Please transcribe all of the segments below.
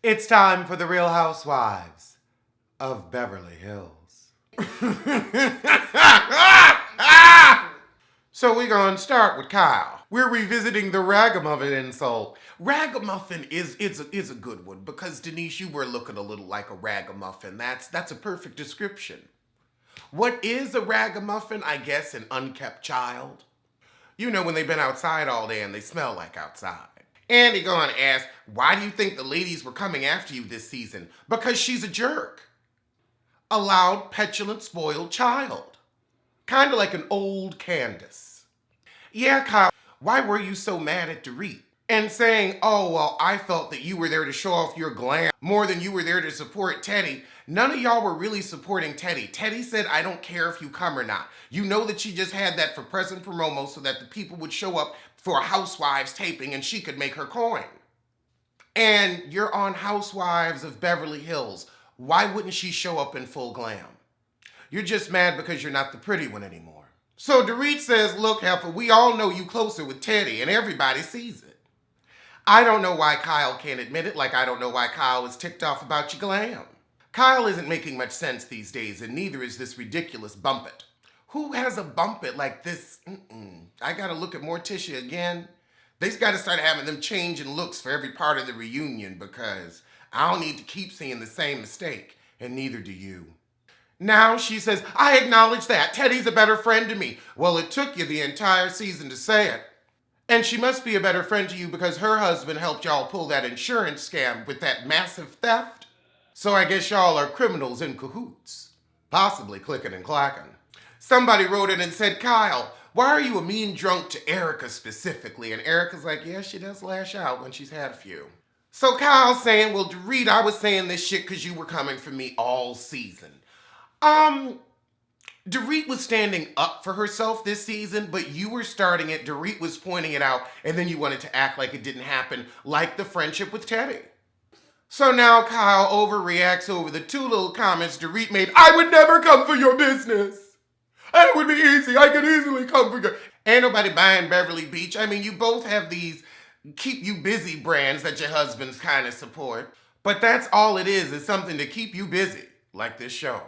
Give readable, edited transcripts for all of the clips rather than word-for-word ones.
It's time for the Real Housewives of Beverly Hills. So we're going to start with Kyle. We're revisiting the ragamuffin insult. Ragamuffin is a good one because, Denise, you were looking a little like a ragamuffin. That's a perfect description. What is a ragamuffin? I guess an unkept child. You know, when they've been outside all day and they smell like outside. Andy going to ask, why do you think the ladies were coming after you this season? Because she's a jerk. A loud, petulant, spoiled child. Kind of like an old Candace. Yeah, Kyle, why were you so mad at Dorit? And saying, oh, well, I felt that you were there to show off your glam more than you were there to support Teddy. None of y'all were really supporting Teddy. Teddy said, I don't care if you come or not. You know that she just had that for present promo so that the people would show up for a Housewives taping and she could make her coin. And you're on Housewives of Beverly Hills. Why wouldn't she show up in full glam? You're just mad because you're not the pretty one anymore. So Dorit says, look, Heifer, we all know you closer with Teddy and everybody sees it. I don't know why Kyle can't admit it, like I don't know why Kyle is ticked off about your glam. Kyle isn't making much sense these days, and neither is this ridiculous bump it. Who has a bump it like this? I gotta look at Morticia again. They've got to start having them changing looks for every part of the reunion because I don't need to keep seeing the same mistake, and neither do you. Now she says, I acknowledge that. Teddy's a better friend to me. Well, it took you the entire season to say it. And she must be a better friend to you because her husband helped y'all pull that insurance scam with that massive theft. So I guess y'all are criminals in cahoots. Possibly clicking and clacking. Somebody wrote in and said, Kyle, why are you a mean drunk to Erica specifically? And Erica's like, yeah, she does lash out when she's had a few. So Kyle's saying, well, Dorit, I was saying this shit because you were coming for me all season. Dorit was standing up for herself this season, but you were starting it, Dorit was pointing it out, and then you wanted to act like it didn't happen, like the friendship with Teddy. So now Kyle overreacts over the two little comments Dorit made. I would never come for your business. It would be easy. I could easily come for your... Ain't nobody buying Beverly Beach. I mean, you both have these keep you busy brands that your husbands kind of support. But that's all it is something to keep you busy, like this show.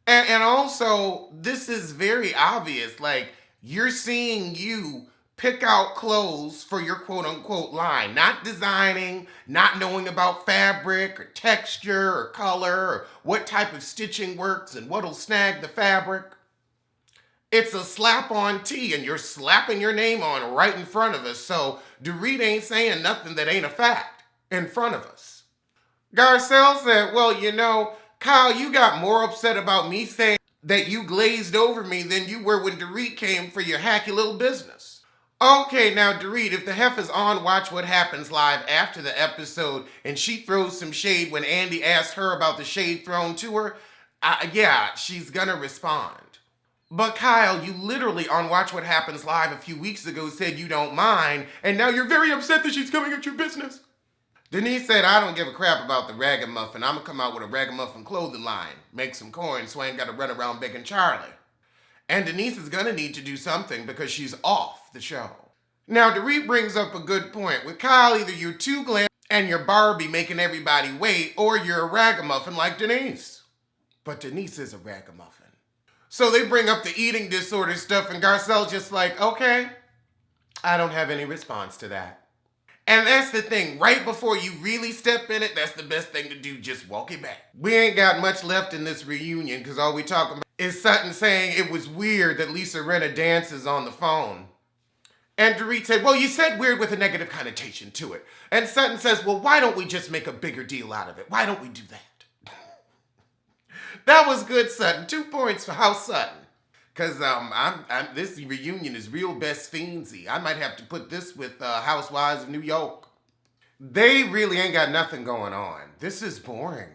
And also, this is very obvious. Like, you're seeing you pick out clothes for your quote-unquote line. Not designing, not knowing about fabric or texture or color or what type of stitching works and what'll snag the fabric. It's a slap-on tee, and you're slapping your name on right in front of us. So Dorit ain't saying nothing that ain't a fact in front of us. Garcelle said, well, you know, Kyle, you got more upset about me saying that you glazed over me than you were when Dorit came for your hacky little business. Okay, now Dorit, if the heifer's on Watch What Happens Live after the episode and she throws some shade when Andy asked her about the shade thrown to her, yeah, she's gonna respond. But Kyle, you literally on Watch What Happens Live a few weeks ago said you don't mind, and now you're very upset that she's coming at your business. Denise said, I don't give a crap about the ragamuffin. I'm going to come out with a ragamuffin clothing line. Make some coins so I ain't got to run around begging Charlie. And Denise is going to need to do something because she's off the show. Now, Dorit brings up a good point. With Kyle, either you're too glam and you're Barbie making everybody wait, or you're a ragamuffin like Denise. But Denise is a ragamuffin. So they bring up the eating disorder stuff, and Garcelle's just like, okay, I don't have any response to that. And that's the thing, right before you really step in it, that's the best thing to do, just walk it back. We ain't got much left in this reunion because all we talking about is Sutton saying it was weird that Lisa Rinna dances on the phone. And Dorit said, well, you said weird with a negative connotation to it. And Sutton says, well, why don't we just make a bigger deal out of it? Why don't we do that? That was good, Sutton. 2 points for House Sutton. Because this reunion is real best fiendsy. I might have to put this with Housewives of New York. They really ain't got nothing going on. This is boring.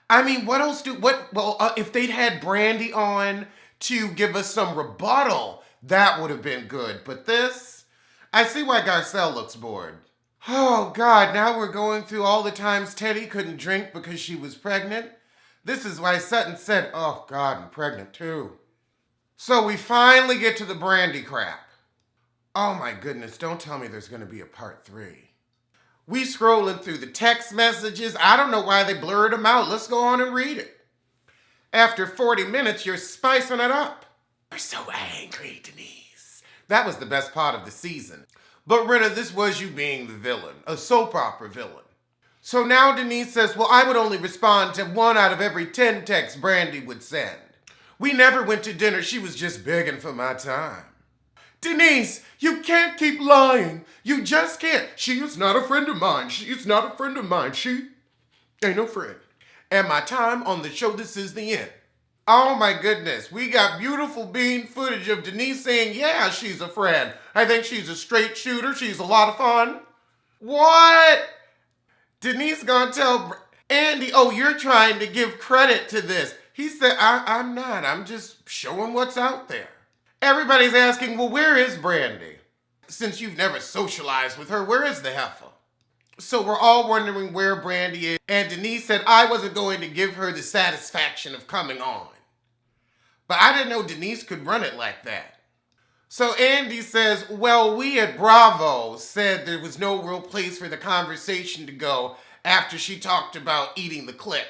I mean, what else if they'd had Brandy on to give us some rebuttal, that would have been good. But this, I see why Garcelle looks bored. Oh, God, now we're going through all the times Teddy couldn't drink because she was pregnant. This is why Sutton said, oh, God, I'm pregnant too. So we finally get to the Brandy crap. Oh my goodness, don't tell me there's going to be a part 3. We scrolling through the text messages. I don't know why they blurred them out. Let's go on and read it. After 40 minutes, you're spicing it up. You're so angry, Denise. That was the best part of the season. But Rinna, this was you being the villain, a soap opera villain. So now Denise says, well, I would only respond to 1 out of every 10 texts Brandy would send. We never went to dinner. She was just begging for my time. Denise, you can't keep lying. You just can't. She is not a friend of mine. She is not a friend of mine. She ain't no friend. And my time on the show, this is the end. Oh my goodness. We got beautiful bean footage of Denise saying, yeah, she's a friend. I think she's a straight shooter. She's a lot of fun. What? Denise gonna tell Andy, oh, you're trying to give credit to this. He said, I'm not. I'm just showing what's out there. Everybody's asking, well, where is Brandy? Since you've never socialized with her, where is the heifer? So we're all wondering where Brandy is. And Denise said, I wasn't going to give her the satisfaction of coming on. But I didn't know Denise could run it like that. So Andy says, well, we at Bravo said there was no real place for the conversation to go after she talked about eating the clip.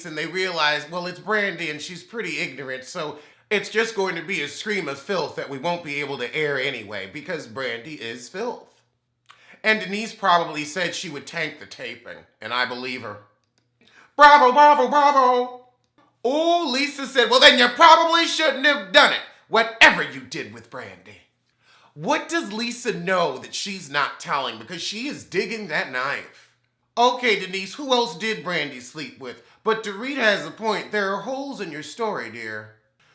And they realized, well, it's Brandy and she's pretty ignorant, so it's just going to be a stream of filth that we won't be able to air anyway because Brandy is filth. And Denise probably said she would tank the taping, and I believe her. Bravo, bravo, bravo. Oh, Lisa said, well, then you probably shouldn't have done it, whatever you did with Brandy. What does Lisa know that she's not telling? Because she is digging that knife. Okay, Denise, who else did Brandy sleep with? But Dorit has a point. There are holes in your story, dear.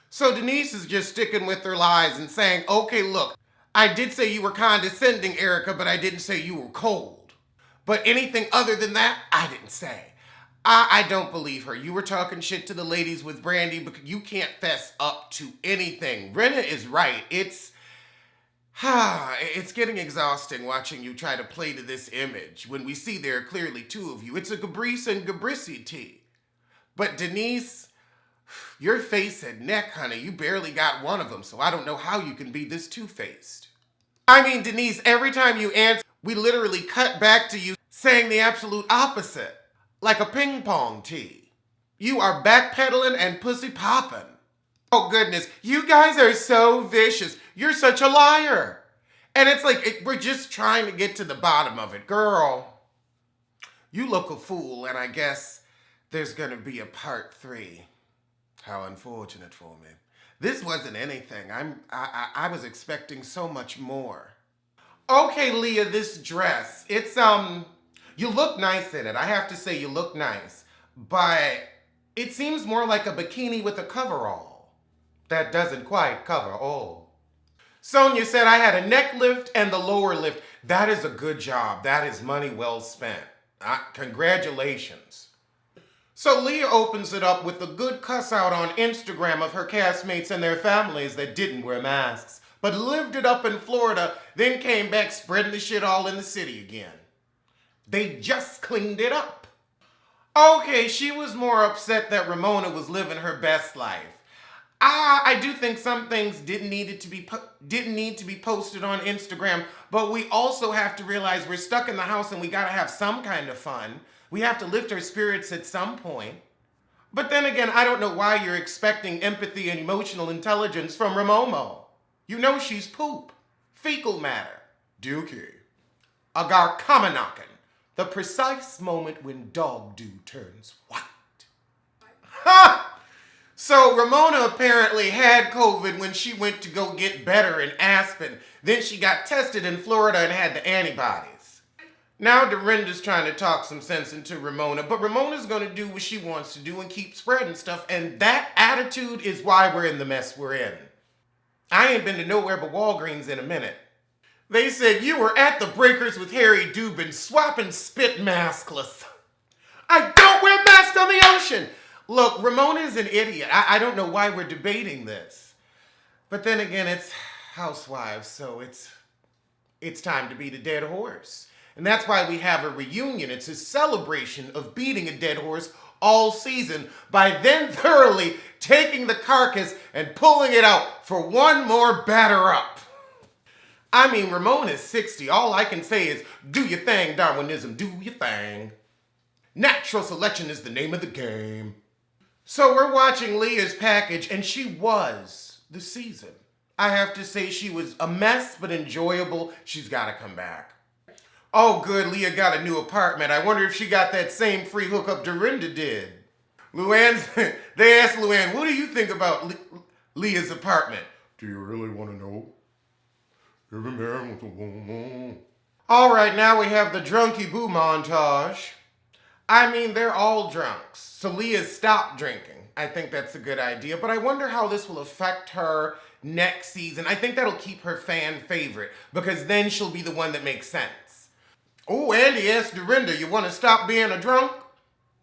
So Denise is just sticking with her lies and saying, okay, look, I did say you were condescending, Erica, but I didn't say you were cold. But anything other than that, I didn't say. I don't believe her. You were talking shit to the ladies with Brandy, but you can't fess up to anything. Rinna is right. It's getting exhausting watching you try to play to this image when we see there are clearly 2 of you. It's a Gabrice and Gabrissy tea. But Denise, your face and neck, honey, you barely got one of them, so I don't know how you can be this two-faced. I mean, Denise, every time you answer, we literally cut back to you saying the absolute opposite, like a ping pong tee. You are backpedaling and pussy popping. Oh goodness, you guys are so vicious. You're such a liar. And it's like, we're just trying to get to the bottom of it. Girl, you look a fool, and I guess there's gonna be a part 3. How unfortunate for me. This wasn't anything. I was expecting so much more. Okay, Leah, this dress. It's, you look nice in it. I have to say you look nice. But it seems more like a bikini with a coverall. That doesn't quite cover all. Sonia said I had a neck lift and the lower lift. That is a good job. That is money well spent. Congratulations. So Leah opens it up with a good cuss out on Instagram of her castmates and their families that didn't wear masks, but lived it up in Florida, then came back spreading the shit all in the city again. They just cleaned it up. Okay, she was more upset that Ramona was living her best life. I do think some things didn't need to be posted on Instagram, but we also have to realize we're stuck in the house and we gotta have some kind of fun. We have to lift our spirits at some point. But then again, I don't know why you're expecting empathy and emotional intelligence from Ramomo. You know she's poop. Fecal matter. Dookie. Agar Kamanakan. The precise moment when dog dew turns white. Ha! So Ramona apparently had COVID when she went to go get better in Aspen. Then she got tested in Florida and had the antibodies. Now Dorinda's trying to talk some sense into Ramona, but Ramona's going to do what she wants to do and keep spreading stuff, and that attitude is why we're in the mess we're in. I ain't been to nowhere but Walgreens in a minute. They said you were at the Breakers with Harry Dubin, swapping spit maskless. I don't wear masks on the ocean! Look, Ramona's an idiot. I don't know why we're debating this. But then again, it's Housewives, so it's time to beat a dead horse. And that's why we have a reunion. It's a celebration of beating a dead horse all season by then thoroughly taking the carcass and pulling it out for one more batter up. I mean, Ramona's 60. All I can say is, do your thing, Darwinism, do your thing. Natural selection is the name of the game. So we're watching Leah's package, and she was the season. I have to say she was a mess, but enjoyable. She's got to come back. Oh, good, Leah got a new apartment. I wonder if she got that same free hookup Dorinda did. They asked Luann, what do you think about Leah's apartment? Do you really want to know? Every man wants a woman. All right, now we have the drunky boo montage. I mean, they're all drunks, so Leah stopped drinking. I think that's a good idea, but I wonder how this will affect her next season. I think that'll keep her fan favorite, because then she'll be the one that makes sense. Oh, Andy asked Dorinda, you want to stop being a drunk?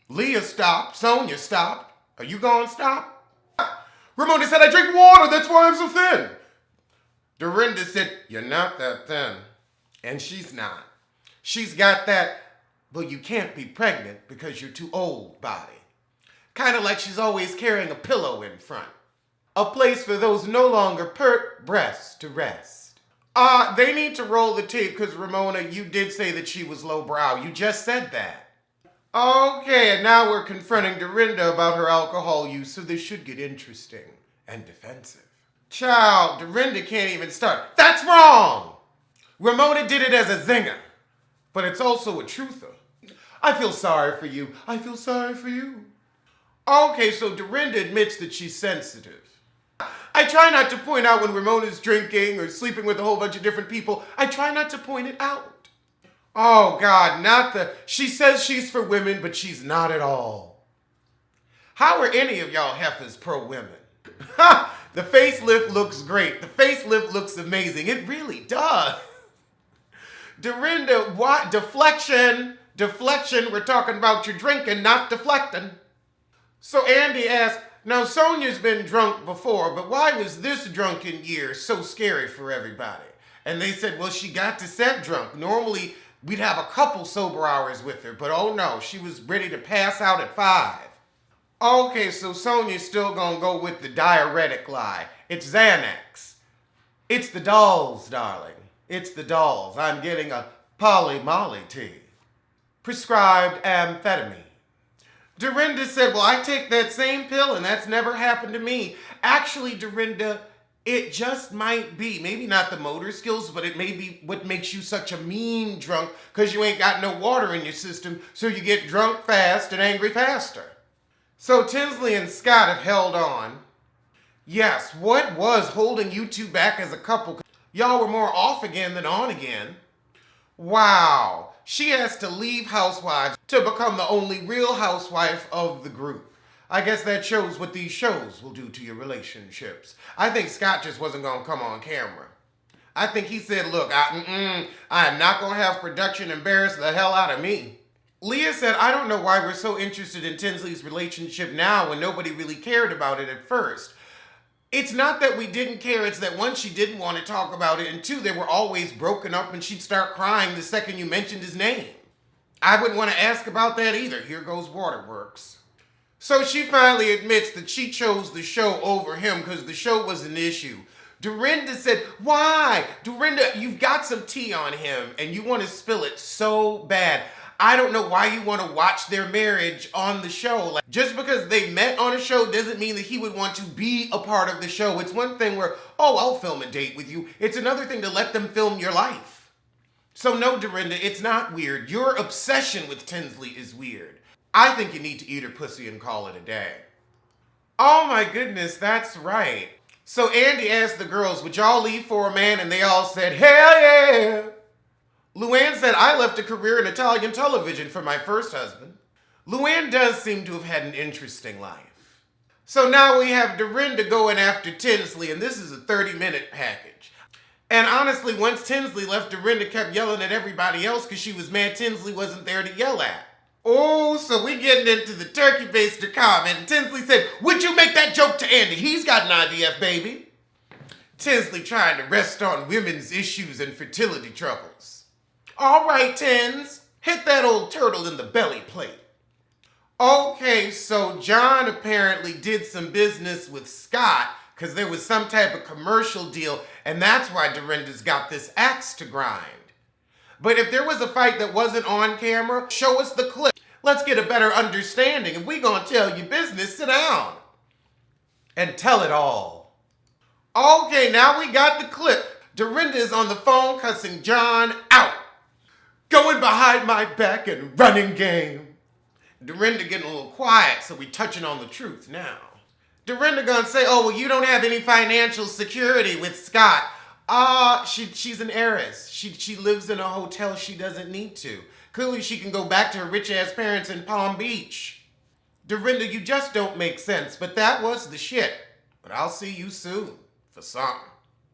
Leah stopped. Sonia stopped. Are you going to stop? Ramona said, I drink water, that's why I'm so thin. Dorinda said, you're not that thin. And she's not. She's got that, well, you can't be pregnant because you're too old body. Kind of like she's always carrying a pillow in front. A place for those no longer pert breasts to rest. They need to roll the tape because, Ramona, you did say that she was lowbrow. You just said that. Okay, and now we're confronting Dorinda about her alcohol use, so this should get interesting and defensive. Child, Dorinda can't even start. That's wrong! Ramona did it as a zinger, but it's also a truther. I feel sorry for you. I feel sorry for you. Okay, so Dorinda admits that she's sensitive. I try not to point out when Ramona's drinking or sleeping with a whole bunch of different people. I try not to point it out. Oh, God, she says she's for women, but she's not at all. How are any of y'all heifers pro-women? Ha! The facelift looks great. The facelift looks amazing. It really does. Dorinda, what? Deflection. Deflection. We're talking about your drinking, not deflecting. So Andy asked, now Sonia's been drunk before, but why was this drunken year so scary for everybody? And they said, well, she got to set drunk. Normally, we'd have a couple sober hours with her, but oh no, she was ready to pass out at 5. Okay, so Sonia's still gonna go with the diuretic lie. It's Xanax. It's the dolls, darling. It's the dolls. I'm getting a poly-molly tea. Prescribed amphetamine. Dorinda said, well, I take that same pill and that's never happened to me. Actually, Dorinda, it just might be, maybe not the motor skills, but it may be what makes you such a mean drunk because you ain't got no water in your system, so you get drunk fast and angry faster. So Tinsley and Scott have held on. Yes, what was holding you two back as a couple? Y'all were more off again than on again. Wow. She has to leave Housewives to become the only real housewife of the group. I guess that shows what these shows will do to your relationships. I think Scott just wasn't going to come on camera. I think he said, look, I am not going to have production embarrass the hell out of me. Leah said, I don't know why we're so interested in Tinsley's relationship now when nobody really cared about it at first. It's not that we didn't care, it's that one, she didn't want to talk about it, and two, they were always broken up and she'd start crying the second you mentioned his name. I wouldn't want to ask about that either. Here goes Waterworks. So she finally admits that she chose the show over him because the show was an issue. Dorinda said, why? Dorinda, you've got some tea on him and you want to spill it so bad. I don't know why you want to watch their marriage on the show. Like, just because they met on a show doesn't mean that he would want to be a part of the show. It's one thing where, oh, I'll film a date with you. It's another thing to let them film your life. So no, Dorinda, it's not weird. Your obsession with Tinsley is weird. I think you need to eat her pussy and call it a day. Oh my goodness, that's right. So Andy asked the girls, would y'all leave for a man? And they all said, hell yeah. Luann said, I left a career in Italian television for my first husband. Luann does seem to have had an interesting life. So now we have Dorinda going after Tinsley, and this is a 30-minute package. And honestly, once Tinsley left, Dorinda kept yelling at everybody else because she was mad Tinsley wasn't there to yell at. Oh, so we getting into the turkey baster comment, and Tinsley said, would you make that joke to Andy? He's got an IVF baby. Tinsley trying to rest on women's issues and fertility troubles. All right, Tins, hit that old turtle in the belly plate. Okay, so John apparently did some business with Scott because there was some type of commercial deal, and that's why Dorinda's got this axe to grind. But if there was a fight that wasn't on camera, show us the clip. Let's get a better understanding. If we gonna tell you business, sit down and tell it all. Okay, now we got the clip. Dorinda is on the phone cussing John out. Going behind my back and running game. Dorinda getting a little quiet, so we touching on the truth now. Dorinda gonna say, oh, well, you don't have any financial security with Scott. She's an heiress. She lives in a hotel she doesn't need to. Clearly she can go back to her rich-ass parents in Palm Beach. Dorinda, you just don't make sense, but that was the shit. But I'll see you soon for something.